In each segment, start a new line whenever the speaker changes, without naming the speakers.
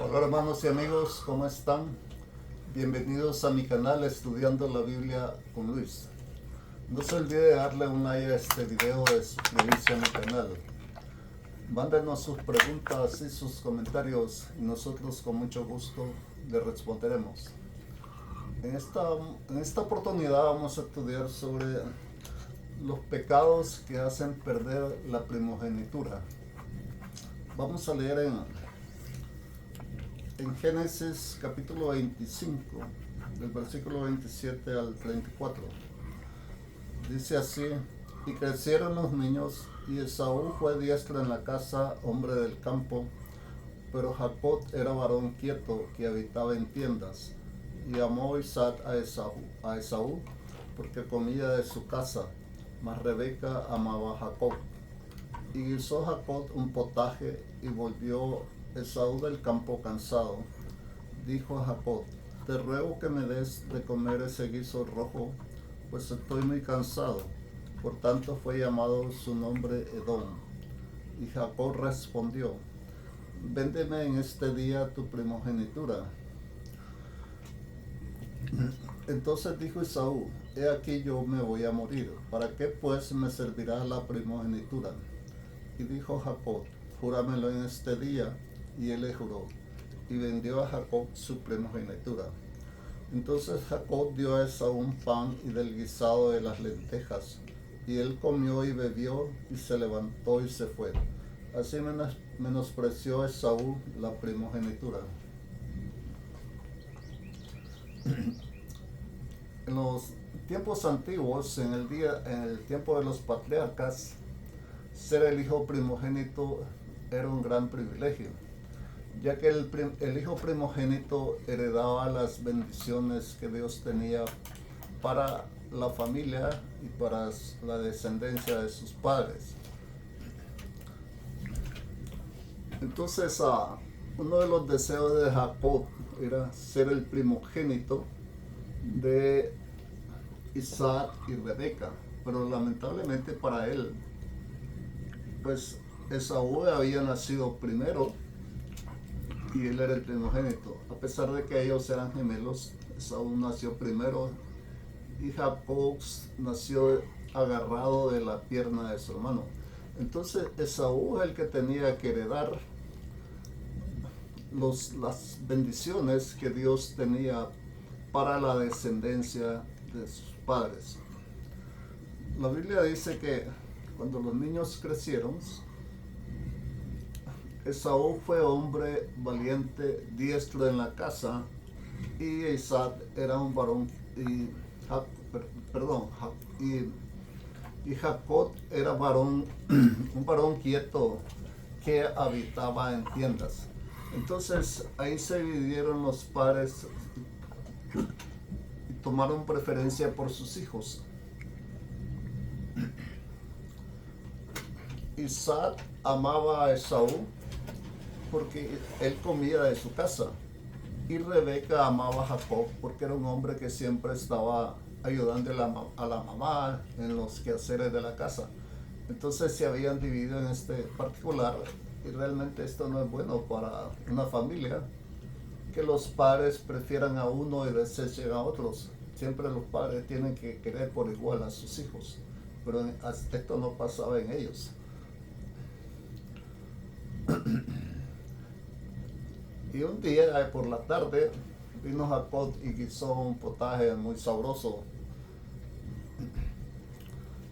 Hola hermanos y amigos, ¿cómo están? Bienvenidos a mi canal Estudiando la Biblia con Luis. No se olvide de darle un like a este video, de suscribirse a mi canal. Mándenos sus preguntas y sus comentarios y nosotros con mucho gusto le responderemos. En esta oportunidad vamos a estudiar sobre los pecados que hacen perder la primogenitura. Vamos a leer en Génesis capítulo 25, del versículo 27 al 34. Dice así: y crecieron los niños, y Esaú fue diestro en la casa, hombre del campo, pero Jacob era varón quieto, que habitaba en tiendas. Y amó Isaac a Esaú, porque comía de su casa, mas Rebeca amaba a Jacob. Y guisó Jacob un potaje, y volvió Esaú del campo cansado. Dijo a Jacob: te ruego que me des de comer ese guiso rojo, pues estoy muy cansado. Por tanto fue llamado su nombre Edom. Y Jacob respondió: véndeme en este día tu primogenitura. Entonces dijo Esaú: he aquí yo me voy a morir, ¿para qué pues me servirá la primogenitura? Y dijo Jacob: júramelo en este día. Y él le juró, y vendió a Jacob su primogenitura. Entonces Jacob dio a Esaú un pan y del guisado de las lentejas, y él comió y bebió, y se levantó y se fue. Así menospreció Esaú la primogenitura. En los tiempos antiguos, en el tiempo de los patriarcas, ser el hijo primogénito era un gran privilegio, ya que el hijo primogénito heredaba las bendiciones que Dios tenía para la familia y para la descendencia de sus padres. Entonces, uno de los deseos de Jacob era ser el primogénito de Isaac y Rebeca, pero lamentablemente para él, pues Esaú había nacido primero y él era el primogénito. A pesar de que ellos eran gemelos, Esaú nació primero y Jacob nació agarrado de la pierna de su hermano. Entonces Esaú es el que tenía que heredar las bendiciones que Dios tenía para la descendencia de sus padres. La Biblia dice que cuando los niños crecieron, Esaú fue hombre valiente, diestro en la casa, y Isaac era un varón, y Jacob era varón, un varón quieto que habitaba en tiendas. Entonces ahí se dividieron los padres y tomaron preferencia por sus hijos. Isaac amaba a Esaú porque él comía de su casa, y Rebeca amaba a Jacob porque era un hombre que siempre estaba ayudando a la mamá en los quehaceres de la casa. Entonces se habían dividido en este particular, y realmente esto no es bueno para una familia, que los padres prefieran a uno y desechen a otros. Siempre los padres tienen que querer por igual a sus hijos, pero esto no pasaba en ellos. Y un día por la tarde vino Jacob y guisó un potaje muy sabroso.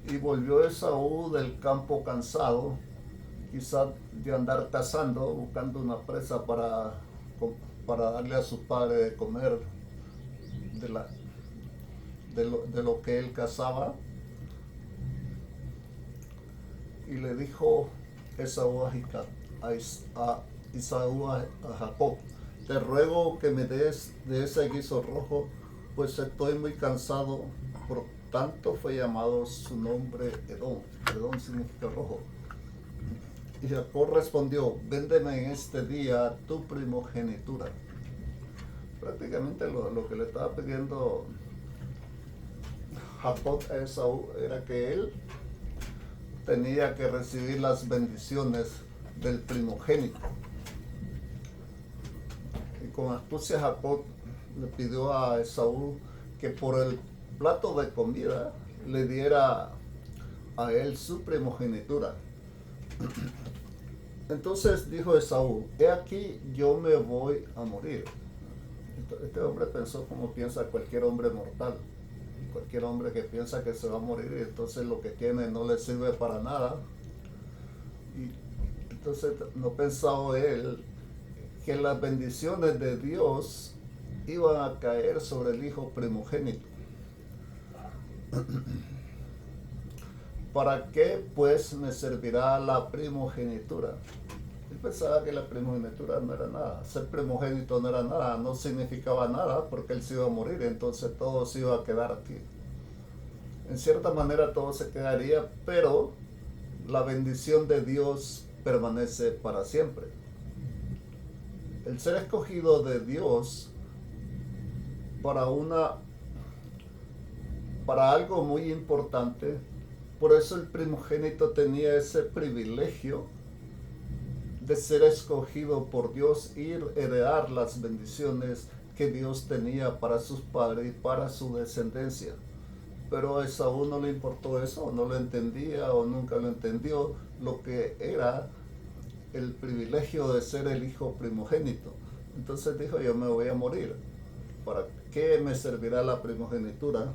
Y volvió Esaú del campo cansado, quizás de andar cazando, buscando una presa para darle a su padre de comer de lo que él cazaba. Y le dijo Esaú a Jacob: te ruego que me des de ese guiso rojo, pues estoy muy cansado. Por tanto fue llamado su nombre Edom. Edom significa rojo. Y Jacob respondió: véndeme en este día tu primogenitura. Prácticamente lo que le estaba pidiendo Jacob a Esaú era que él tenía que recibir las bendiciones del primogénito. con astucia Jacob le pidió a Esaú que por el plato de comida le diera a él su primogenitura. Entonces dijo Esaú: he aquí, yo me voy a morir. Este hombre pensó como piensa cualquier hombre mortal, cualquier hombre que piensa que se va a morir y entonces lo que tiene no le sirve para nada. Y entonces no pensaba él que las bendiciones de Dios iban a caer sobre el hijo primogénito. ¿Para qué pues me servirá la primogenitura? Él pensaba que la primogenitura no era nada, ser primogénito no era nada, no significaba nada porque él se iba a morir, entonces todo se iba a quedar aquí. En cierta manera todo se quedaría, pero la bendición de Dios permanece para siempre. El ser escogido de Dios para algo muy importante, por eso el primogénito tenía ese privilegio de ser escogido por Dios y heredar las bendiciones que Dios tenía para sus padres y para su descendencia. Pero a Esaú no le importó eso, no lo entendía o nunca lo entendió, lo que era el privilegio de ser el hijo primogénito. Entonces dijo: yo me voy a morir, ¿para qué me servirá la primogenitura?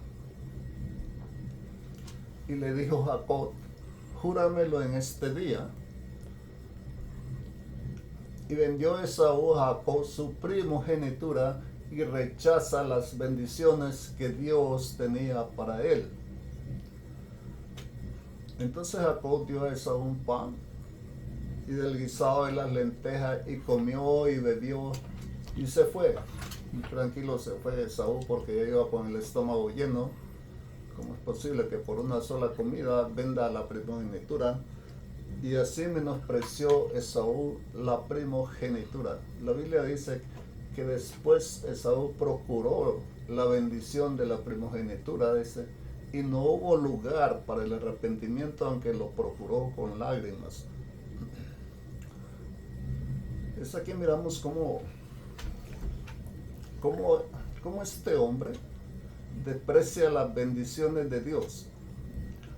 Y le dijo Jacob: júramelo en este día. Y vendió Esaú a Jacob su primogenitura y rechaza las bendiciones que Dios tenía para él. Entonces Jacob dio a Esaú un pan y del guisado de las lentejas, y comió y bebió y se fue. Y tranquilo se fue Esaú porque ya iba con el estómago lleno. ¿Cómo es posible que por una sola comida venda la primogenitura? Y así menospreció Esaú la primogenitura. La Biblia dice que después Esaú procuró la bendición de la primogenitura, dice, y no hubo lugar para el arrepentimiento, aunque lo procuró con lágrimas. Es aquí miramos cómo este hombre desprecia las bendiciones de Dios.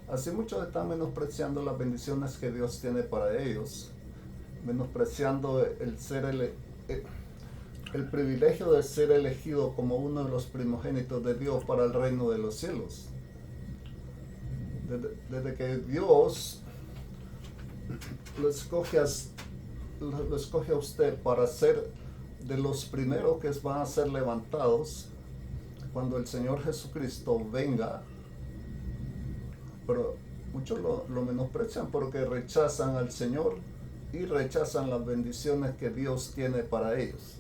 Así muchos están menospreciando las bendiciones que Dios tiene para ellos, menospreciando el privilegio de ser elegido como uno de los primogénitos de Dios para el reino de los cielos. Desde que Dios lo escoge a usted para ser de los primeros que van a ser levantados cuando el Señor Jesucristo venga. Pero muchos lo menosprecian porque rechazan al Señor y rechazan las bendiciones que Dios tiene para ellos.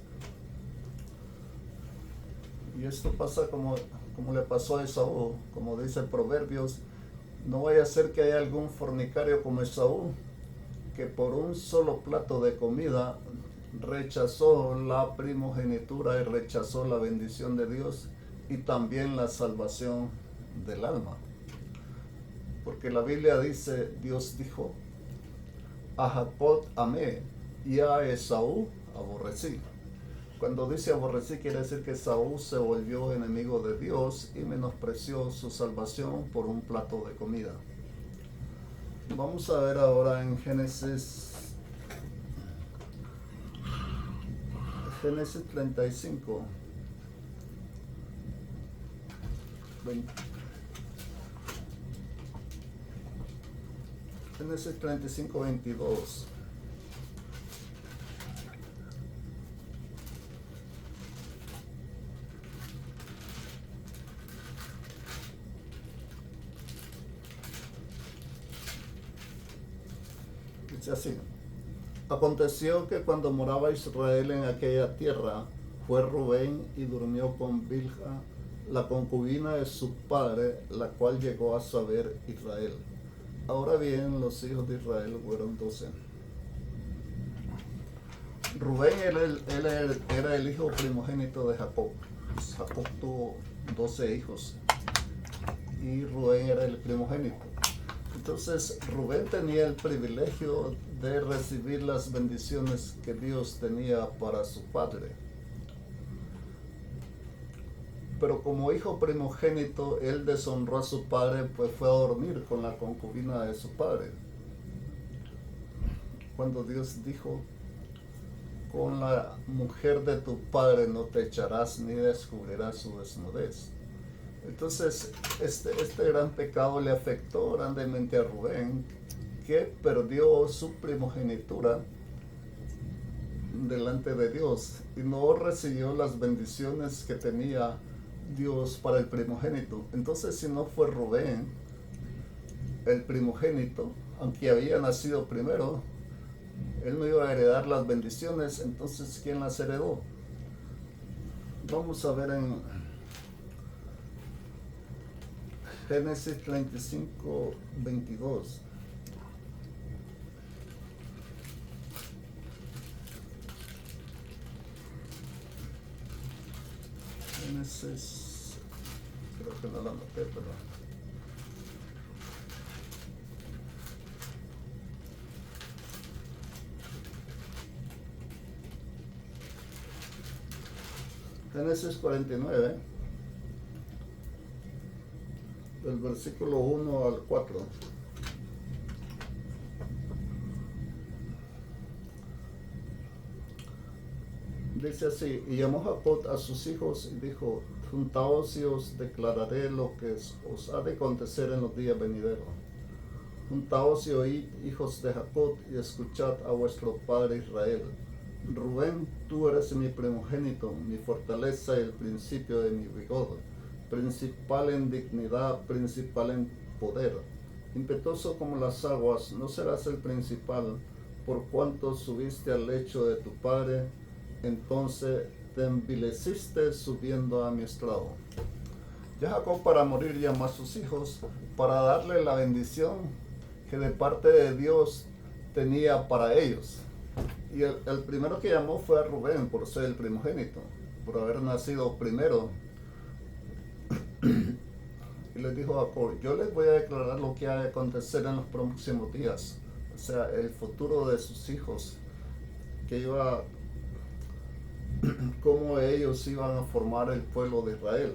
Y esto pasa como le pasó a Esaú, como dice Proverbios: no vaya a ser que haya algún fornicario como Esaú, que por un solo plato de comida rechazó la primogenitura y rechazó la bendición de Dios y también la salvación del alma. Porque la Biblia dice, Dios dijo: a Jacob amé y a Esaú aborrecí. Cuando dice aborrecí, quiere decir que Esaú se volvió enemigo de Dios y menospreció su salvación por un plato de comida. Vamos a ver ahora en Génesis 35. Génesis 35, 22. Dice así: aconteció que cuando moraba Israel en aquella tierra, fue Rubén y durmió con Bilha, la concubina de su padre, la cual llegó a saber Israel. Ahora bien, los hijos de Israel fueron 12. Rubén era el hijo primogénito de Jacob. Jacob tuvo 12 hijos y Rubén era el primogénito. Entonces Rubén tenía el privilegio de recibir las bendiciones que Dios tenía para su padre. Pero como hijo primogénito, él deshonró a su padre, pues fue a dormir con la concubina de su padre. Cuando Dios dijo, con la mujer de tu padre no te echarás ni descubrirás su desnudez. Entonces, este gran pecado le afectó grandemente a Rubén, que perdió su primogenitura delante de Dios y no recibió las bendiciones que tenía Dios para el primogénito. Entonces, si no fue Rubén el primogénito, aunque había nacido primero, él no iba a heredar las bendiciones. Entonces, ¿quién las heredó? Vamos a ver en Génesis 35, 22. Génesis, creo que no la anoté, pero Génesis 49, del versículo 1 al 4. Dice así: y llamó Jacob a sus hijos y dijo, juntaos y os declararé lo que os ha de acontecer en los días venideros. Juntaos y oíd, hijos de Jacob, y escuchad a vuestro padre Israel. Rubén, tú eres mi primogénito, mi fortaleza y el principio de mi vigor, principal en dignidad, principal en poder. Impetuoso como las aguas, no serás el principal, por cuanto subiste al lecho de tu padre, entonces te envileciste subiendo a mi estrado. Ya Jacob, para morir, llamó a sus hijos para darle la bendición que de parte de Dios tenía para ellos. Y el primero que llamó fue a Rubén por ser el primogénito, por haber nacido primero. Y les dijo a Jacob, yo les voy a declarar lo que ha de acontecer en los próximos días. O sea, el futuro de sus hijos, que iba, cómo ellos iban a formar el pueblo de Israel.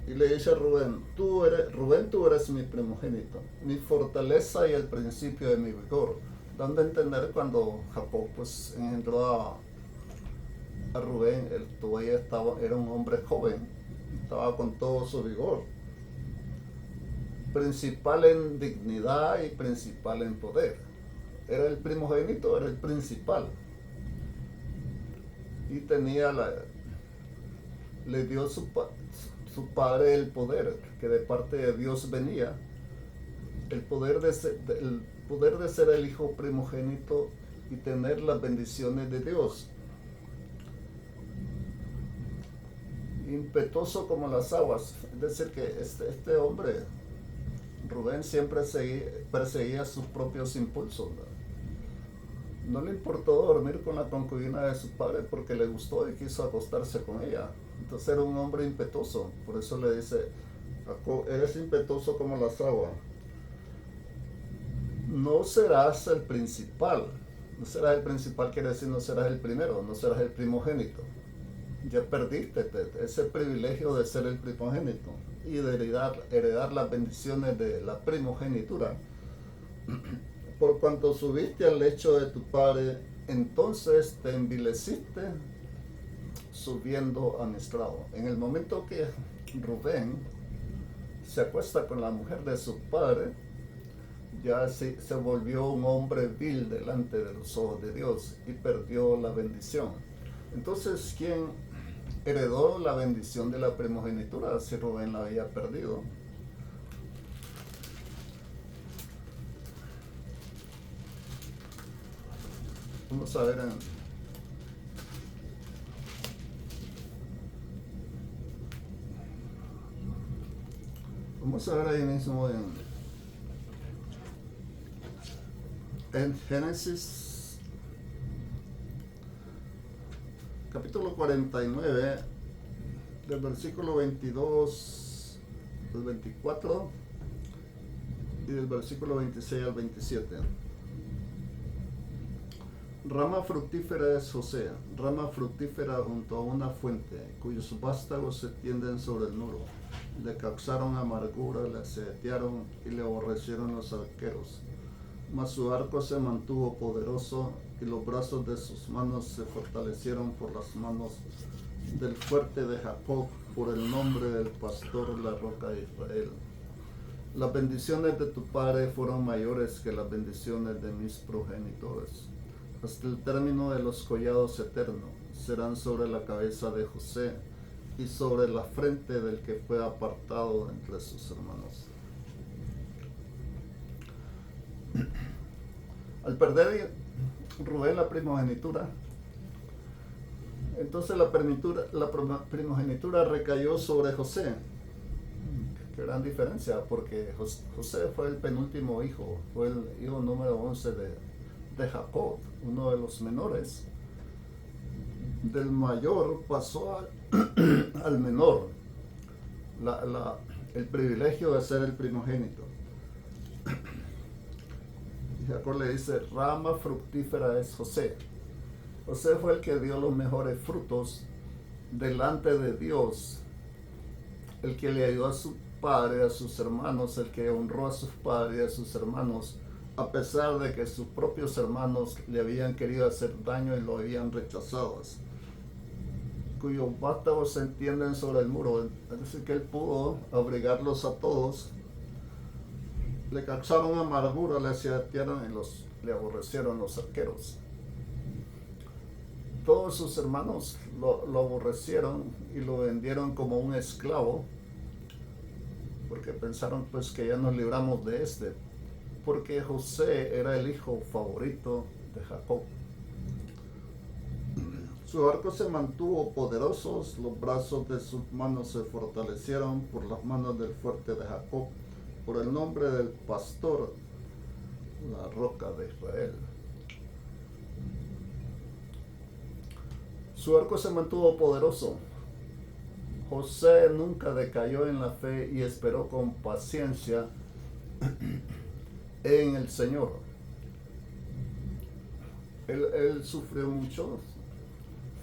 Y le dice a Rubén, tú eres mi primogénito, mi fortaleza y el principio de mi vigor. Dando a entender cuando Jacob pues engendró a Rubén, él todavía era un hombre joven, estaba con todo su vigor. Principal en dignidad y principal en poder. Era el primogénito, era el principal. Y le dio su padre el poder que de parte de Dios venía, el poder de ser el hijo primogénito y tener las bendiciones de Dios. Impetuoso como las aguas, es decir que este hombre, Rubén, siempre perseguía sus propios impulsos, ¿verdad? No le importó dormir con la concubina de su padre porque le gustó y quiso acostarse con ella. Entonces era un hombre impetuoso. Por eso le dice, eres impetuoso como las aguas. No serás el principal. No serás el principal quiere decir no serás el primero, no serás el primogénito. Ya perdiste ese privilegio de ser el primogénito y de heredar las bendiciones de la primogenitura. Por cuanto subiste al lecho de tu padre, entonces te envileciste subiendo a mi estrado. En el momento que Rubén se acuesta con la mujer de su padre, ya se volvió un hombre vil delante de los ojos de Dios y perdió la bendición. Entonces, ¿quién heredó la bendición de la primogenitura si Rubén la había perdido? Vamos a ver ahí mismo en Génesis capítulo 49 del versículo 22 al 24 y del versículo 26 al 27. Rama fructífera es José, rama fructífera junto a una fuente, cuyos vástagos se tienden sobre el muro. Le causaron amargura, le asediaron y le aborrecieron los arqueros. Mas su arco se mantuvo poderoso y los brazos de sus manos se fortalecieron por las manos del fuerte de Jacob, por el nombre del pastor, la roca de Israel. Las bendiciones de tu padre fueron mayores que las bendiciones de mis progenitores. Hasta el término de los collados eternos serán sobre la cabeza de José y sobre la frente del que fue apartado entre sus hermanos. Al perder Rubén la primogenitura, entonces la primogenitura recayó sobre José. Qué gran diferencia, porque José fue el penúltimo hijo, fue el hijo número 11 de Jacob, uno de los menores. Del mayor pasó al menor, el privilegio de ser el primogénito. Y Jacob le dice, rama fructífera es José. José fue el que dio los mejores frutos delante de Dios, el que le ayudó a su padre, a sus hermanos, el que honró a sus padres y a sus hermanos, a pesar de que sus propios hermanos le habían querido hacer daño y lo habían rechazado, cuyos vástagos se entienden sobre el muro. Es decir, que él pudo abrigarlos a todos. Le causaron amargura, le asediaron y le aborrecieron los arqueros. Todos sus hermanos lo aborrecieron y lo vendieron como un esclavo, porque pensaron pues que ya nos libramos de porque José era el hijo favorito de Jacob. Su arco se mantuvo poderoso, los brazos de sus manos se fortalecieron por las manos del fuerte de Jacob, por el nombre del pastor, la roca de Israel. Su arco se mantuvo poderoso. José nunca decayó en la fe y esperó con paciencia en el Señor. Él sufrió mucho,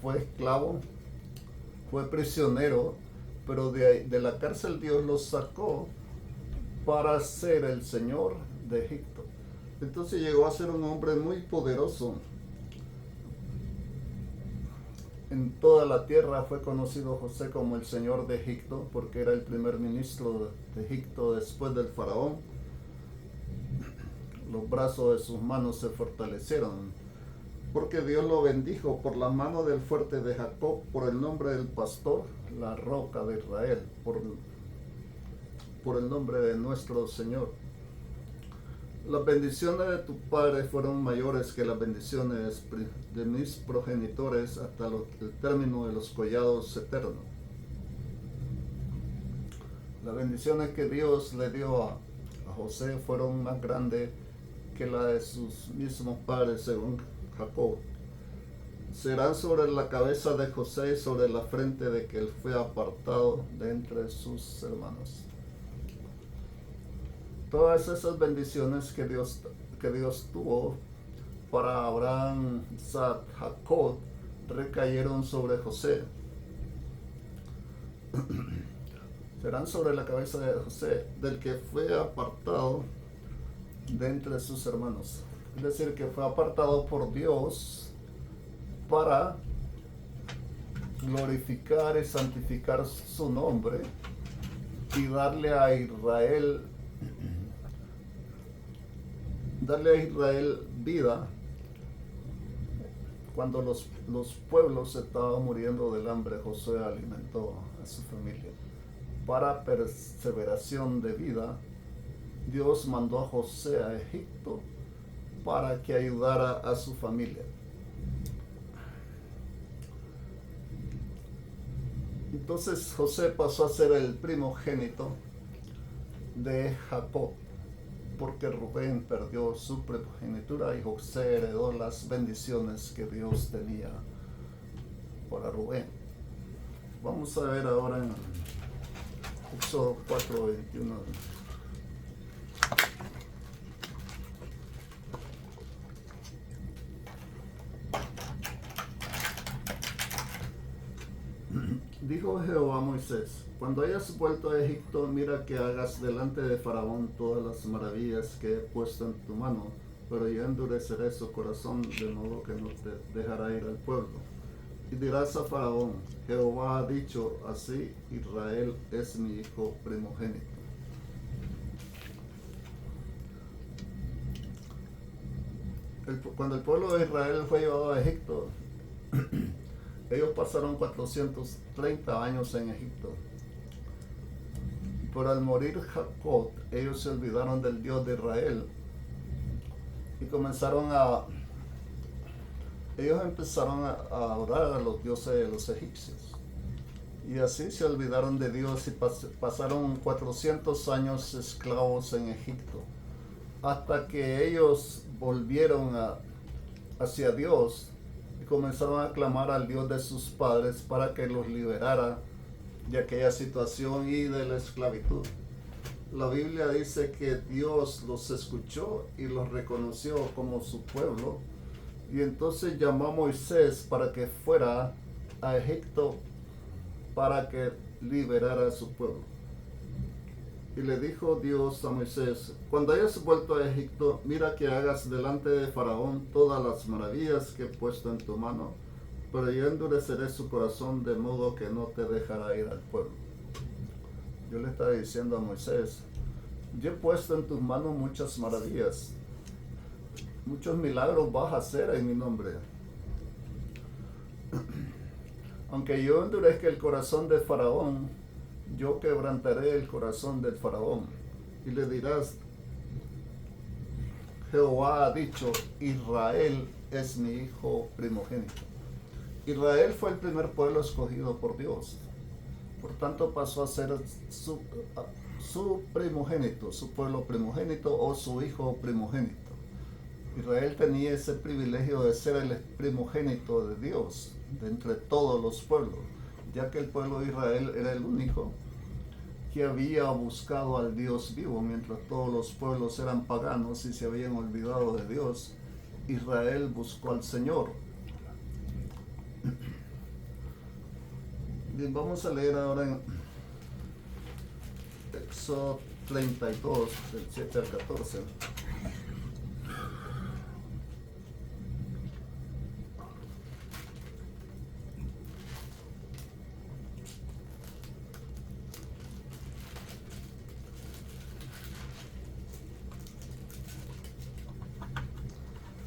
fue esclavo, fue prisionero, pero de la cárcel Dios lo sacó para ser el Señor de Egipto. Entonces llegó a ser un hombre muy poderoso. En toda la tierra fue conocido José como el Señor de Egipto, porque era el primer ministro de Egipto después del faraón. Los brazos de sus manos se fortalecieron, porque Dios lo bendijo por la mano del fuerte de Jacob, por el nombre del pastor, la roca de Israel, por el nombre de nuestro Señor. Las bendiciones de tu padre fueron mayores que las bendiciones de mis progenitores hasta el término de los collados eternos. Las bendiciones que Dios le dio a José fueron más grandes que las de sus mismos padres, según Jacob. Serán sobre la cabeza de José y sobre la frente de que él fue apartado de entre sus hermanos. Todas esas bendiciones que Dios tuvo para Abraham, Isaac, Jacob, recayeron sobre José. Serán sobre la cabeza de José, del que fue apartado de entre sus hermanos. Es decir, que fue apartado por Dios para glorificar y santificar su nombre y darle a Israel vida cuando los pueblos estaban muriendo del hambre. Josué alimentó a su familia. Para perseveración de vida, Dios mandó a José a Egipto para que ayudara a su familia. Entonces José pasó a ser el primogénito de Jacob, porque Rubén perdió su primogenitura y José heredó las bendiciones que Dios tenía para Rubén. Vamos a ver ahora en Éxodo 4:21. Dijo Jehová a Moisés: cuando hayas vuelto a Egipto, mira que hagas delante de Faraón todas las maravillas que he puesto en tu mano, pero yo endureceré su corazón de modo que no te dejará ir al pueblo. Y dirás a Faraón: Jehová ha dicho así, Israel es mi hijo primogénito. Cuando el pueblo de Israel fue llevado a Egipto, ellos pasaron 430 años en Egipto. Pero al morir Jacob, ellos se olvidaron del Dios de Israel y ellos empezaron a adorar a los dioses de los egipcios. Y así se olvidaron de Dios y pasaron 400 años esclavos en Egipto, hasta que ellos volvieron hacia Dios y comenzaron a clamar al Dios de sus padres para que los liberara de aquella situación y de la esclavitud. La Biblia dice que Dios los escuchó y los reconoció como su pueblo, y entonces llamó a Moisés para que fuera a Egipto para que liberara a su pueblo. Y le dijo Dios a Moisés: cuando hayas vuelto a Egipto, mira que hagas delante de Faraón todas las maravillas que he puesto en tu mano, pero yo endureceré su corazón de modo que no te dejará ir al pueblo. Yo le estaba diciendo a Moisés: yo he puesto en tus manos muchas maravillas, muchos milagros vas a hacer en mi nombre. Aunque yo endurezca el corazón de Faraón, yo quebrantaré el corazón del Faraón. Y le dirás: Jehová ha dicho, Israel es mi hijo primogénito. Israel fue el primer pueblo escogido por Dios. Por tanto pasó a ser su primogénito, su pueblo primogénito o su hijo primogénito. Israel tenía ese privilegio de ser el primogénito de Dios, de entre todos los pueblos, ya que el pueblo de Israel era el único que había buscado al Dios vivo, mientras todos los pueblos eran paganos y se habían olvidado de Dios. Israel buscó al Señor. Bien, vamos a leer ahora en Éxodo 32, del 7 al 14.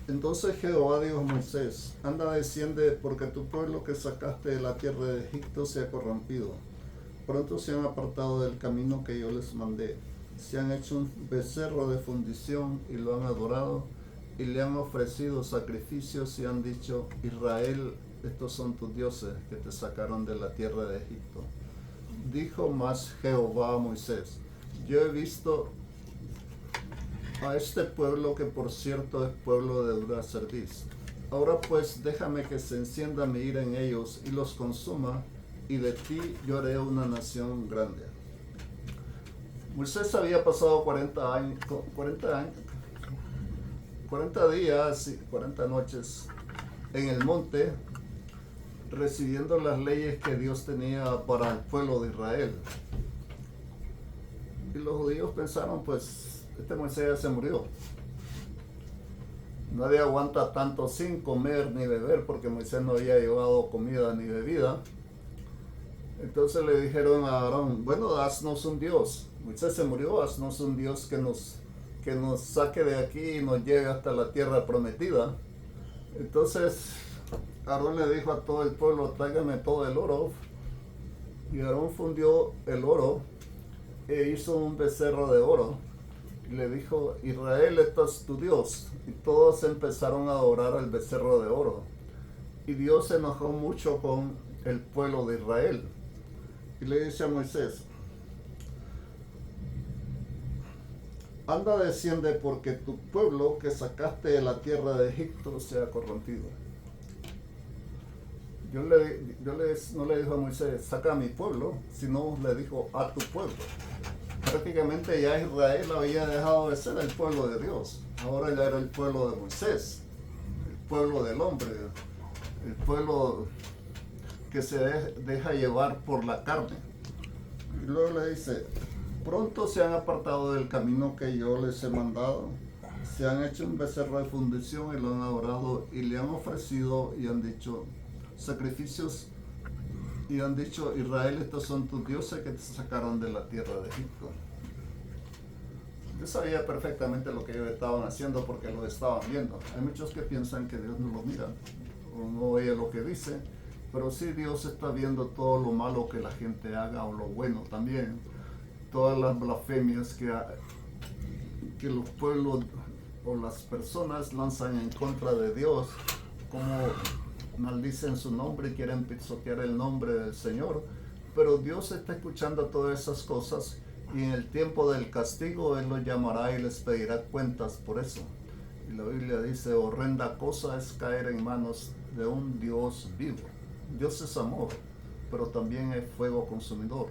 Entonces Jehová dijo a Moisés: anda, desciende, porque tu pueblo que sacaste de la tierra de Egipto se ha corrompido. Pronto se han apartado del camino que yo les mandé. Se han hecho un becerro de fundición y lo han adorado, y le han ofrecido sacrificios y han dicho: Israel, estos son tus dioses que te sacaron de la tierra de Egipto. Dijo más Jehová a Moisés: yo he visto a este pueblo, que por cierto es pueblo de dura cerviz. Ahora pues déjame que se encienda mi ira en ellos y los consuma, y de ti yo haré una nación grande. Moisés había pasado 40 días y 40 noches en el monte, recibiendo las leyes que Dios tenía para el pueblo de Israel. Y los judíos pensaron: pues este Moisés ya se murió. Nadie aguanta tanto sin comer ni beber, porque Moisés no había llevado comida ni bebida. Entonces le dijeron a Aarón: bueno, haznos un Dios. Moisés se murió, haznos un Dios que nos saque de aquí y nos lleve hasta la tierra prometida. Entonces Aarón le dijo a todo el pueblo: tráigame todo el oro. Y Aarón fundió el oro e hizo un becerro de oro. Y le dijo: Israel, este es tu Dios. Y todos empezaron a adorar al becerro de oro. Y Dios se enojó mucho con el pueblo de Israel. Y le dice a Moisés: anda, desciende, porque tu pueblo que sacaste de la tierra de Egipto se ha corrompido. No le dijo a Moisés: saca a mi pueblo, sino le dijo: a tu pueblo. Prácticamente ya Israel había dejado de ser el pueblo de Dios. Ahora ya era el pueblo de Moisés, el pueblo del hombre, el pueblo que se deja llevar por la carne. Y luego le dice, pronto se han apartado del camino que yo les he mandado, se han hecho un becerro de fundición y lo han adorado y le han ofrecido y han dicho sacrificios y han dicho, Israel, estos son tus dioses que te sacaron de la tierra de Egipto. Yo sabía perfectamente lo que ellos estaban haciendo porque lo estaban viendo. Hay muchos que piensan que Dios no lo mira o no oye lo que dice, pero sí Dios está viendo todo lo malo que la gente haga o lo bueno también. Todas las blasfemias que los pueblos o las personas lanzan en contra de Dios, como maldicen su nombre y quieren pisotear el nombre del Señor. Pero Dios está escuchando todas esas cosas y en el tiempo del castigo Él los llamará y les pedirá cuentas por eso. Y la Biblia dice, horrenda cosa es caer en manos de un Dios vivo. Dios es amor, pero también es fuego consumidor.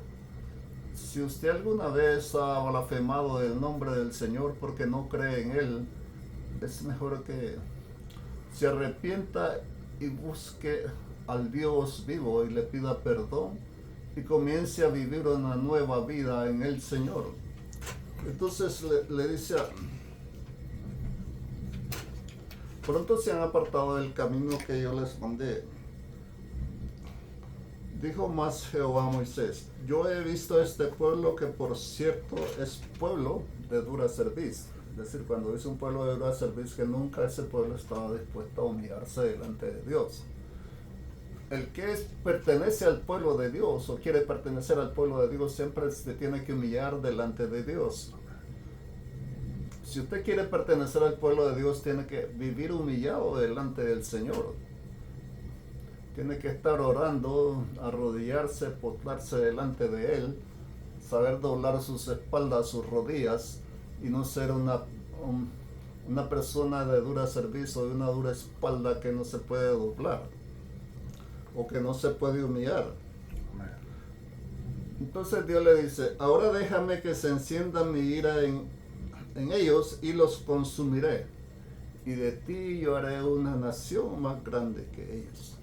Si usted alguna vez ha blasfemado del nombre del Señor porque no cree en Él, es mejor que se arrepienta y busque al Dios vivo y le pida perdón y comience a vivir una nueva vida en el Señor. Entonces le dice, pronto se han apartado del camino que yo les mandé. Dijo más Jehová a Moisés, yo he visto este pueblo que por cierto es pueblo de dura cerviz. Es decir, cuando dice un pueblo de dura cerviz, que nunca ese pueblo estaba dispuesto a humillarse delante de Dios. El que pertenece al pueblo de Dios o quiere pertenecer al pueblo de Dios siempre se tiene que humillar delante de Dios. Si usted quiere pertenecer al pueblo de Dios, tiene que vivir humillado delante del Señor. Tiene que estar orando, arrodillarse, postrarse delante de Él, saber doblar sus espaldas, sus rodillas y no ser una persona de dura servicio, de una dura espalda que no se puede doblar o que no se puede humillar. Entonces Dios le dice, ahora déjame que se encienda mi ira en ellos y los consumiré, y de ti yo haré una nación más grande que ellos.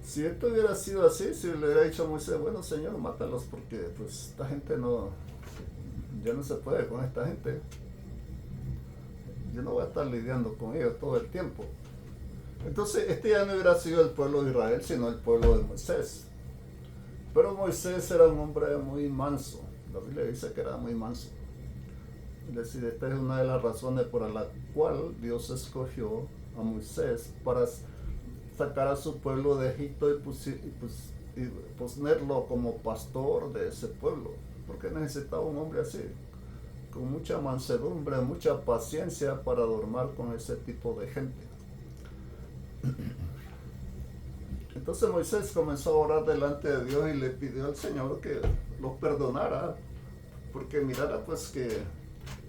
Si esto hubiera sido así, si le hubiera dicho a Moisés, bueno Señor, mátalos porque pues esta gente ya no se puede con esta gente. Yo no voy a estar lidiando con ellos todo el tiempo. Entonces este ya no hubiera sido el pueblo de Israel, sino el pueblo de Moisés. Pero Moisés era un hombre muy manso. La Biblia dice que era muy manso. Es decir, esta es una de las razones por la cual Dios escogió a Moisés para sacar a su pueblo de Egipto y ponerlo como pastor de ese pueblo. Porque necesitaba un hombre así, con mucha mansedumbre, mucha paciencia para dormir con ese tipo de gente. Entonces Moisés comenzó a orar delante de Dios y le pidió al Señor que los perdonara, porque mirara pues que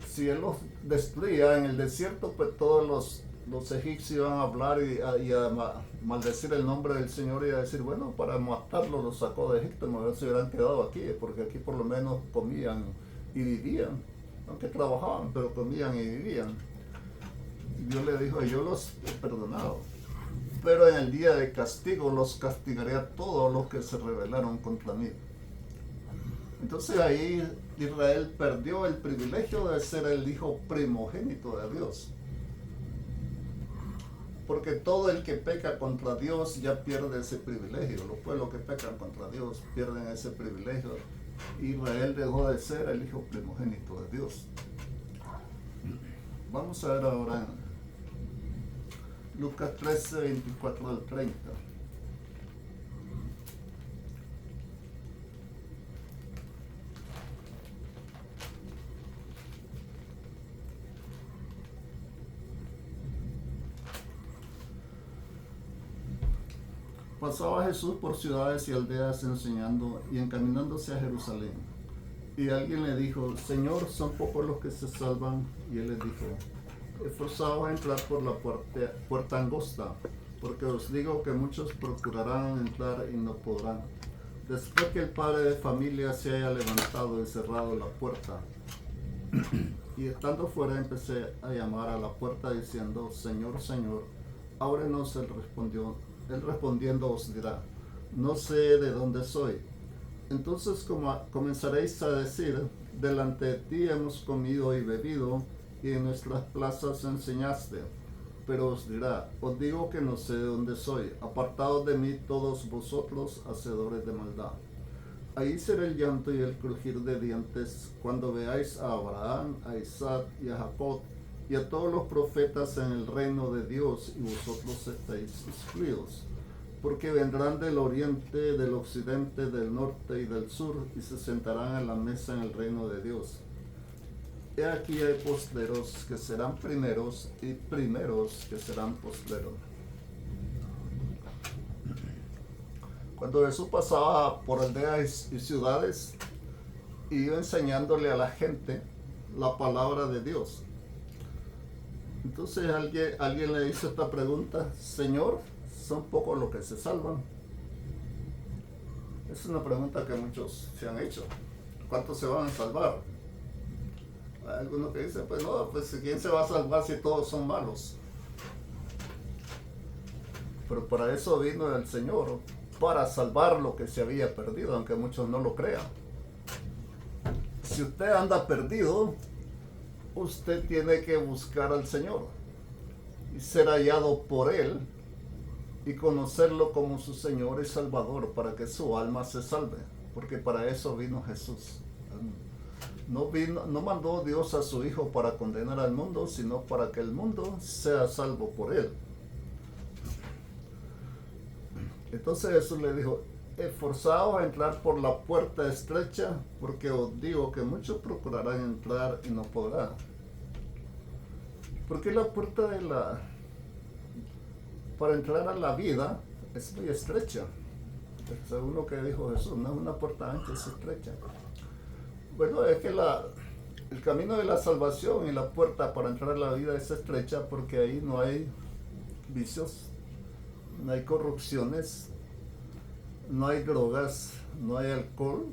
si él los destruía en el desierto, pues todos los egipcios iban a hablar y a maldecir el nombre del Señor y a decir, bueno, para matarlo los sacó de Egipto, mejor se hubieran quedado aquí, porque aquí por lo menos comían y vivían, aunque trabajaban, pero comían y vivían. Y Dios le dijo, yo los he perdonado, pero en el día de castigo los castigaré a todos los que se rebelaron contra mí. Entonces ahí Israel perdió el privilegio de ser el hijo primogénito de Dios. Porque todo el que peca contra Dios ya pierde ese privilegio. Los pueblos que pecan contra Dios pierden ese privilegio. Israel dejó de ser el hijo primogénito de Dios. Vamos a ver ahora en Lucas 13, 24 al 30. Pasaba Jesús por ciudades y aldeas enseñando y encaminándose a Jerusalén. Y alguien le dijo, Señor, son pocos los que se salvan. Y él les dijo, esforzaos a entrar por la puerta angosta, porque os digo que muchos procurarán entrar y no podrán. Después que el padre de familia se haya levantado y cerrado la puerta, y estando fuera empecé a llamar a la puerta diciendo, Señor, Señor, ábrenos. Él respondió, Él respondiendo os dirá, no sé de dónde soy. Entonces comenzaréis a decir, delante de ti hemos comido y bebido, y en nuestras plazas enseñaste. Pero os dirá, os digo que no sé de dónde soy, apartados de mí todos vosotros, hacedores de maldad. Ahí será el llanto y el crujir de dientes cuando veáis a Abraham, a Isaac y a Jacob y a todos los profetas en el reino de Dios, y vosotros estáis excluidos. Porque vendrán del oriente, del occidente, del norte y del sur, y se sentarán a la mesa en el reino de Dios. He aquí hay postreros que serán primeros, y primeros que serán postreros. Cuando Jesús pasaba por aldeas y ciudades, iba enseñándole a la gente la palabra de Dios. Entonces alguien le hizo esta pregunta, Señor, ¿son pocos los que se salvan? Es una pregunta que muchos se han hecho. ¿Cuántos se van a salvar? Hay algunos que dicen, pues no, pues ¿quién se va a salvar si todos son malos? Pero para eso vino el Señor, para salvar lo que se había perdido, aunque muchos no lo crean. Si usted anda perdido, usted tiene que buscar al Señor y ser hallado por Él y conocerlo como su Señor y Salvador para que su alma se salve, porque para eso vino Jesús. No mandó Dios a su Hijo para condenar al mundo, sino para que el mundo sea salvo por Él. Entonces Jesús le dijo, esforzaos a entrar por la puerta estrecha, porque os digo que muchos procurarán entrar y no podrán. Porque la puerta para entrar a la vida es muy estrecha. Según lo que dijo Jesús, no es una puerta ancha, es estrecha. Bueno, es que el camino de la salvación y la puerta para entrar a la vida es estrecha porque ahí no hay vicios, no hay corrupciones, no hay drogas, no hay alcohol,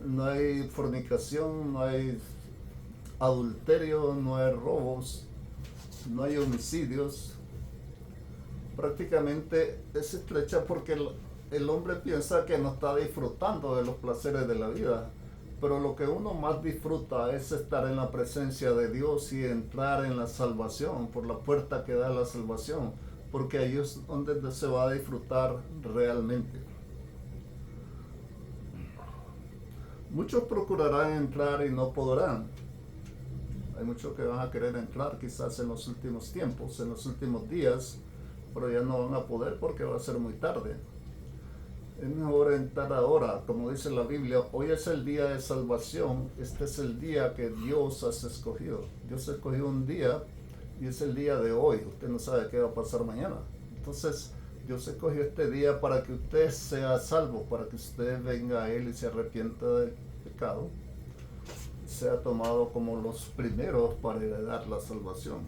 no hay fornicación, no hay adulterio, no hay robos, no hay homicidios. Prácticamente es estrecha porque el hombre piensa que no está disfrutando de los placeres de la vida, pero lo que uno más disfruta es estar en la presencia de Dios y entrar en la salvación, por la puerta que da la salvación, porque ahí es donde se va a disfrutar realmente. Muchos procurarán entrar y no podrán. Hay muchos que van a querer entrar quizás en los últimos tiempos, en los últimos días, pero ya no van a poder porque va a ser muy tarde. Es mejor entrar ahora, como dice la Biblia, hoy es el día de salvación, este es el día que Dios ha escogido. Dios escogió un día y es el día de hoy, usted no sabe qué va a pasar mañana. Entonces Dios escogió este día para que usted sea salvo, para que usted venga a Él y se arrepienta del pecado, sea tomado como los primeros para heredar la salvación.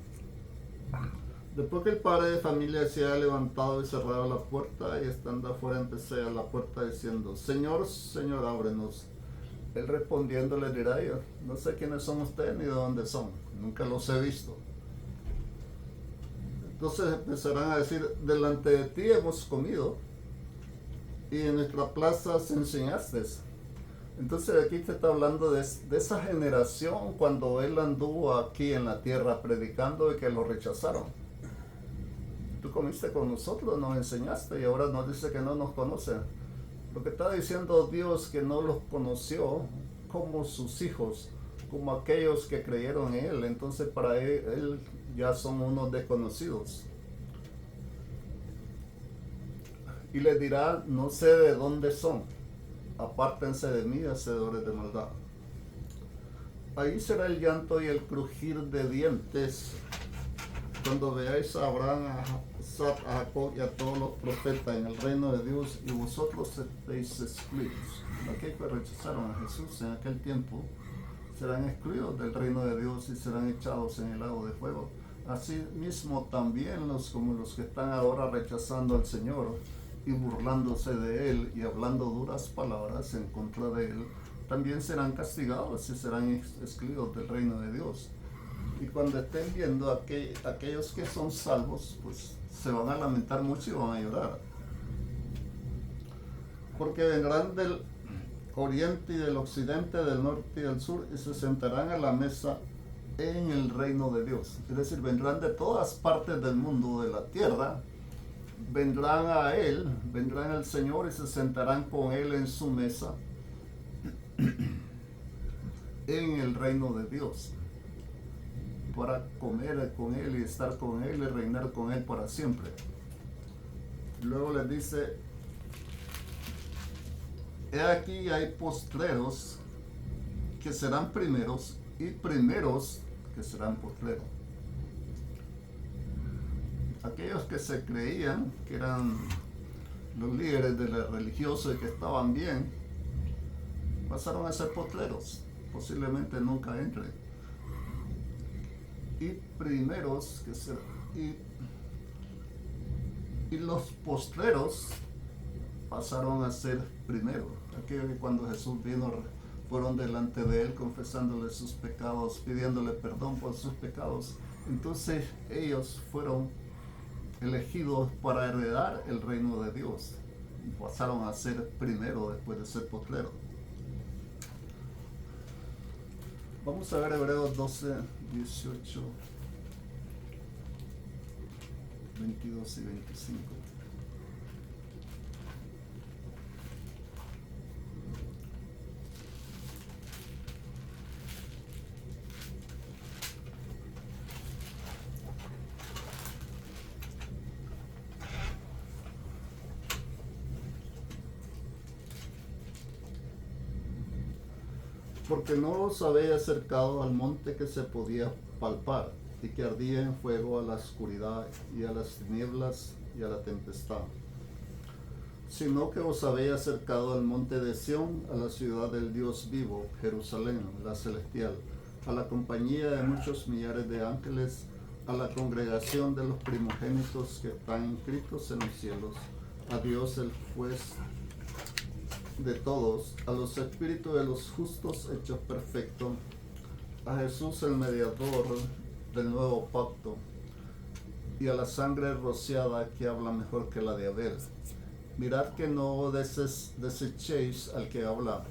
Después que el padre de familia se haya levantado y cerrado la puerta, y estando afuera empecé a la puerta diciendo, Señor, Señor, ábrenos. Él respondiendo le dirá yo, no sé quiénes son ustedes ni de dónde son, nunca los he visto. Entonces empezarán a decir, delante de ti hemos comido y en nuestra plaza enseñaste. Entonces aquí te está hablando de esa generación cuando él anduvo aquí en la tierra predicando y que lo rechazaron. Tú comiste con nosotros, nos enseñaste y ahora nos dice que no nos conoce. Lo que está diciendo Dios que no los conoció como sus hijos, como aquellos que creyeron en Él. Entonces para él ya son unos desconocidos. Y les dirá, no sé de dónde son, apártense de mí, hacedores de maldad. Ahí será el llanto y el crujir de dientes cuando veáis a Abraham, a Isaac, a Jacob y a todos los profetas en el reino de Dios y vosotros estéis excluidos. Aquellos que rechazaron a Jesús en aquel tiempo serán excluidos del reino de Dios y serán echados en el lago de fuego. Así mismo también como los que están ahora rechazando al Señor y burlándose de Él y hablando duras palabras en contra de Él, también serán castigados y serán excluidos del reino de Dios. Y cuando estén viendo aquellos que son salvos, pues se van a lamentar mucho y van a llorar. Porque vendrán del oriente y del occidente, del norte y del sur, y se sentarán a la mesa en el reino de Dios. Es decir, vendrán de todas partes del mundo, de la tierra, vendrán a Él, vendrán al Señor y se sentarán con Él en su mesa en el reino de Dios, para comer con Él y estar con Él y reinar con Él para siempre. Luego les dice: he aquí hay postreros que serán primeros y primeros que serán postreros. Aquellos que se creían que eran los líderes de la religiosa y que estaban bien, pasaron a ser postreros. Posiblemente nunca entren. Y primeros que serán, y los postreros pasaron a ser primeros. Aquellos que cuando Jesús vino fueron delante de Él confesándole sus pecados, pidiéndole perdón por sus pecados. Entonces ellos fueron elegidos para heredar el reino de Dios y pasaron a ser primero después de ser postreros. Vamos a ver Hebreos 12, 18, 22 y 25. Porque no os habéis acercado al monte que se podía palpar y que ardía en fuego, a la oscuridad y a las tinieblas y a la tempestad, sino que os habéis acercado al monte de Sión, a la ciudad del Dios vivo, Jerusalén, la celestial, a la compañía de muchos millares de ángeles, a la congregación de los primogénitos que están inscritos en los cielos, a Dios el juez de todos, a los espíritus de los justos hechos perfectos, a Jesús el mediador del nuevo pacto, y a la sangre rociada que habla mejor que la de Abel. Mirad que no desechéis al que habla,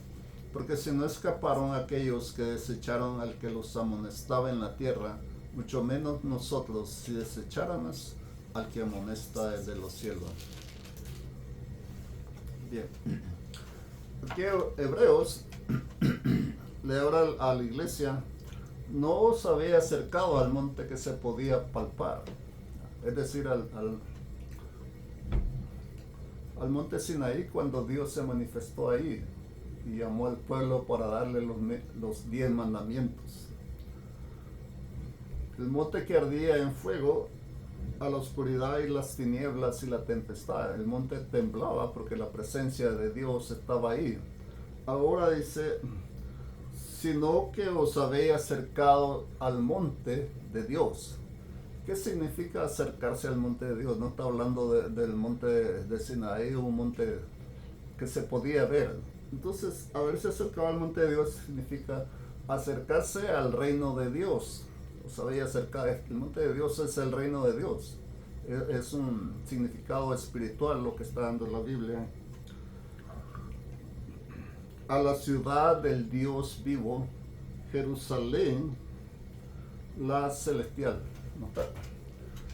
porque si no escaparon aquellos que desecharon al que los amonestaba en la tierra, mucho menos nosotros si desecháramos al que amonesta desde los cielos. Bien. Aquí Hebreos le habla a la iglesia: no os habéis acercado al monte que se podía palpar, es decir, al monte Sinaí, cuando Dios se manifestó ahí y llamó al pueblo para darle los 10 mandamientos. El monte que ardía en fuego, a la oscuridad y las tinieblas y la tempestad. El monte temblaba porque la presencia de Dios estaba ahí. Ahora dice: sino que os habéis acercado al monte de Dios. ¿Qué significa acercarse al monte de Dios? No está hablando del monte de Sinaí, un monte que se podía ver. Entonces, haberse acercado al monte de Dios significa acercarse al reino de Dios. Os habéis acercado. El monte de Dios es el reino de Dios. Es un significado espiritual lo que está dando la Biblia. A la ciudad del Dios vivo, Jerusalén, la celestial.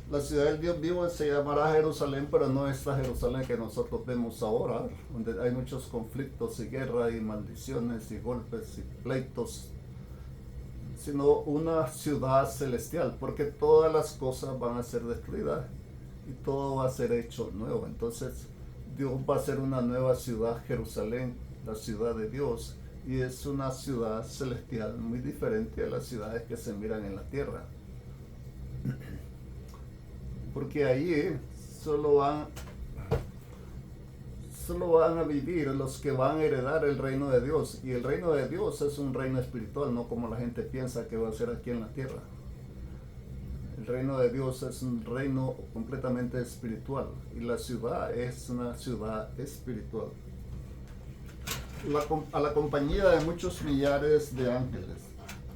La ciudad del Dios vivo se llamará Jerusalén, pero no esta Jerusalén que nosotros vemos ahora, donde hay muchos conflictos y guerra y maldiciones y golpes y pleitos, sino una ciudad celestial, porque todas las cosas van a ser destruidas y todo va a ser hecho nuevo. Entonces Dios va a ser una nueva ciudad, Jerusalén, la ciudad de Dios, y es una ciudad celestial muy diferente a las ciudades que se miran en la tierra, porque allí solo van a vivir los que van a heredar el reino de Dios, y el reino de Dios es un reino espiritual, no como la gente piensa que va a ser aquí en la tierra. El reino de Dios es un reino completamente espiritual, y la ciudad es una ciudad espiritual. A la compañía de muchos millares de ángeles,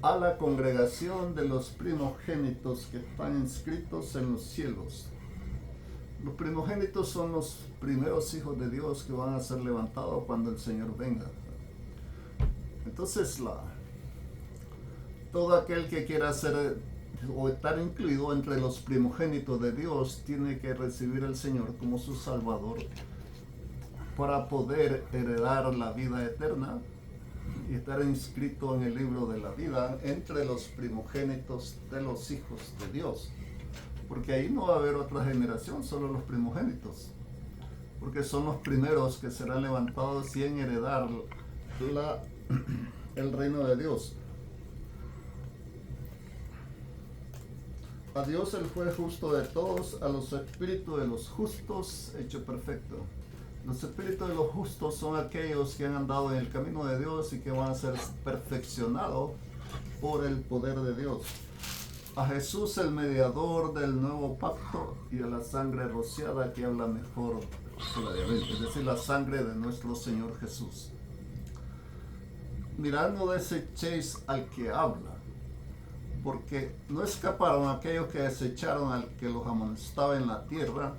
a la congregación de los primogénitos que están inscritos en los cielos. Los primogénitos son los primeros hijos de Dios que van a ser levantados cuando el Señor venga. Entonces, todo aquel que quiera ser o estar incluido entre los primogénitos de Dios tiene que recibir al Señor como su Salvador para poder heredar la vida eterna y estar inscrito en el libro de la vida entre los primogénitos de los hijos de Dios. Porque ahí no va a haber otra generación, solo los primogénitos. Porque son los primeros que serán levantados y en heredar el reino de Dios. A Dios el juez justo de todos, a los espíritus de los justos hecho perfecto. Los espíritus de los justos son aquellos que han andado en el camino de Dios y que van a ser perfeccionados por el poder de Dios. A Jesús el mediador del nuevo pacto y a la sangre rociada que habla mejor que la de Abel, es decir, la sangre de nuestro Señor Jesús. Mirad, no desechéis al que habla, porque no escaparon aquellos que desecharon al que los amonestaba en la tierra.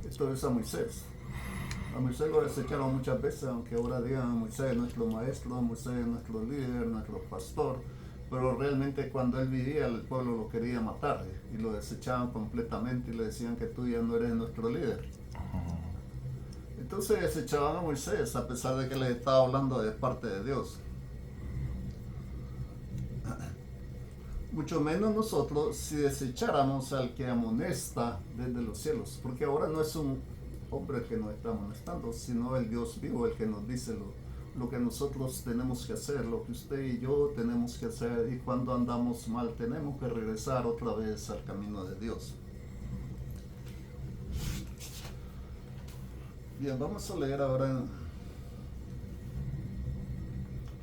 Esto es a Moisés. A Moisés lo desecharon muchas veces, aunque ahora digan a Moisés es nuestro maestro, Moisés es nuestro líder, nuestro pastor, pero realmente cuando él vivía el pueblo lo quería matar y lo desechaban completamente y le decían que tú ya no eres nuestro líder. Entonces desechaban a Moisés a pesar de que les estaba hablando de parte de Dios. Mucho menos nosotros si desecháramos al que amonesta desde los cielos, porque ahora no es un hombre que nos está amonestando, sino el Dios vivo, el que nos dice lo que nosotros tenemos que hacer, lo que usted y yo tenemos que hacer, y cuando andamos mal tenemos que regresar otra vez al camino de Dios. Bien, vamos a leer ahora en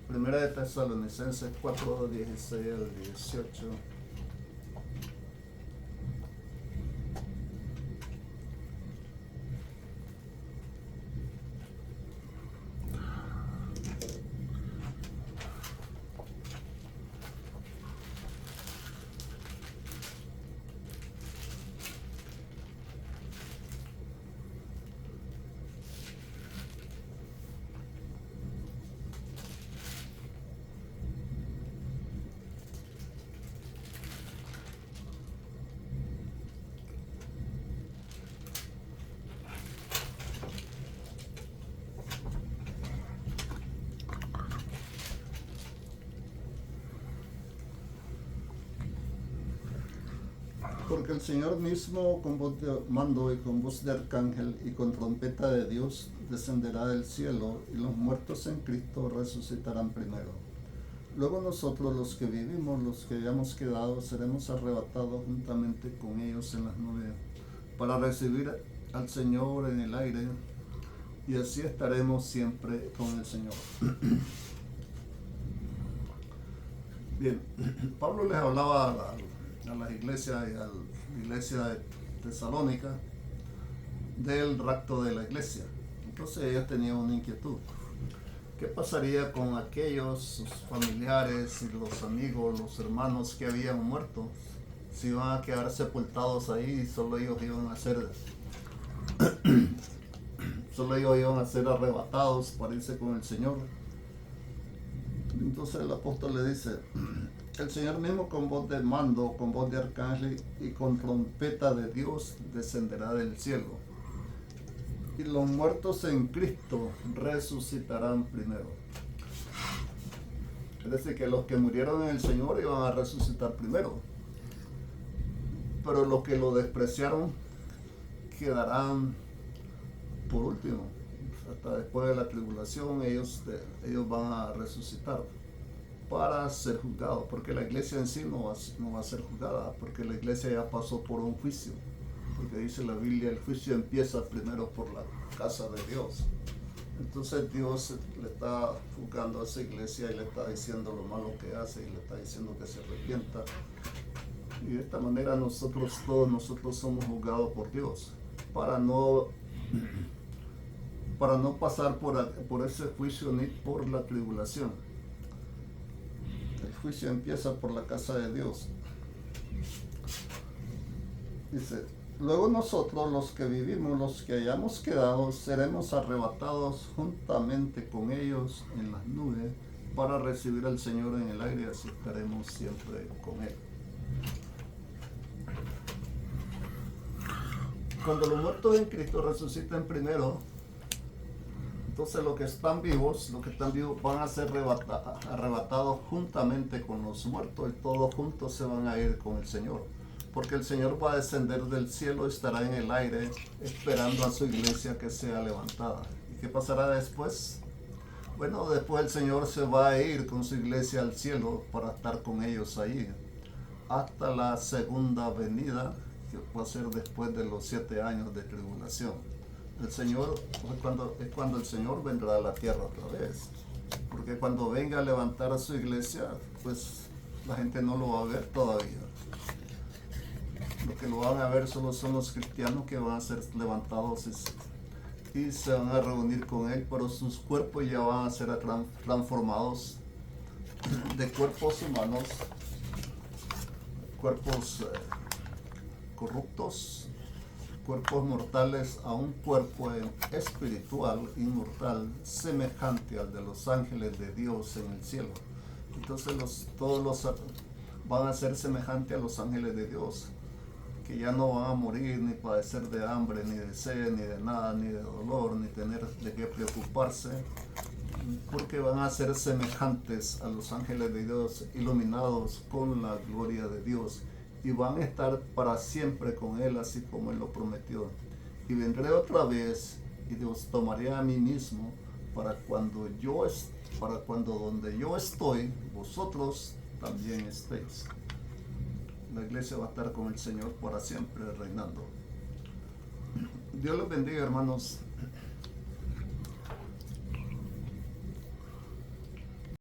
Primera de Tesalonicenses 4, 16 al 18. Porque el Señor mismo con voz de mando y con voz de arcángel y con trompeta de Dios descenderá del cielo, y los muertos en Cristo resucitarán primero. Luego nosotros, los que vivimos, los que hayamos quedado, seremos arrebatados juntamente con ellos en las nubes para recibir al Señor en el aire, y así estaremos siempre con el Señor. Bien, Pablo les hablaba a las iglesias y a la iglesia de Tesalónica del rapto de la iglesia. Entonces ellos tenían una inquietud. ¿Qué pasaría con aquellos, sus familiares y los amigos, los hermanos que habían muerto? Si iban a quedar sepultados ahí y solo ellos iban a ser arrebatados para irse con el Señor. Entonces el apóstol le dice: el Señor mismo con voz de mando, con voz de arcángel y con trompeta de Dios descenderá del cielo, y los muertos en Cristo resucitarán primero. Es decir, que los que murieron en el Señor iban a resucitar primero, pero los que lo despreciaron quedarán por último. Hasta después de la tribulación ellos van a resucitar para ser juzgados, porque la iglesia en sí no va a ser juzgada, porque la iglesia ya pasó por un juicio, porque dice la Biblia, el juicio empieza primero por la casa de Dios. Entonces Dios le está juzgando a esa iglesia y le está diciendo lo malo que hace y le está diciendo que se arrepienta, y de esta manera todos nosotros somos juzgados por Dios para no pasar por ese juicio ni por la tribulación. El juicio empieza por la casa de Dios. Dice, Luego nosotros, los que vivimos, los que hayamos quedado, seremos arrebatados juntamente con ellos en las nubes para recibir al Señor en el aire, así estaremos siempre con Él. Cuando los muertos en Cristo resuciten primero, entonces los que están vivos van a ser arrebatados juntamente con los muertos, y todos juntos se van a ir con el Señor. Porque el Señor va a descender del cielo, estará en el aire esperando a su iglesia que sea levantada. ¿Y qué pasará después? Bueno, después el Señor se va a ir con su iglesia al cielo para estar con ellos ahí, hasta la segunda venida, que va a ser después de los 7 años de tribulación. El Señor, es cuando el Señor vendrá a la tierra otra vez. Porque cuando venga a levantar a su iglesia, pues la gente no lo va a ver todavía. Lo que lo van a ver solo son los cristianos que van a ser levantados y se van a reunir con Él, pero sus cuerpos ya van a ser transformados de cuerpos humanos, cuerpos corruptos, cuerpos mortales, a un cuerpo espiritual, inmortal, semejante al de los ángeles de Dios en el cielo. Entonces todos van a ser semejantes a los ángeles de Dios, que ya no van a morir, ni padecer de hambre, ni de sed, ni de nada, ni de dolor, ni tener de qué preocuparse, porque van a ser semejantes a los ángeles de Dios, iluminados con la gloria de Dios, y van a estar para siempre con Él, así como Él lo prometió. Y vendré otra vez y os tomaré a mí mismo, para cuando donde yo estoy, vosotros también estéis. La iglesia va a estar con el Señor para siempre reinando. Dios los bendiga, hermanos.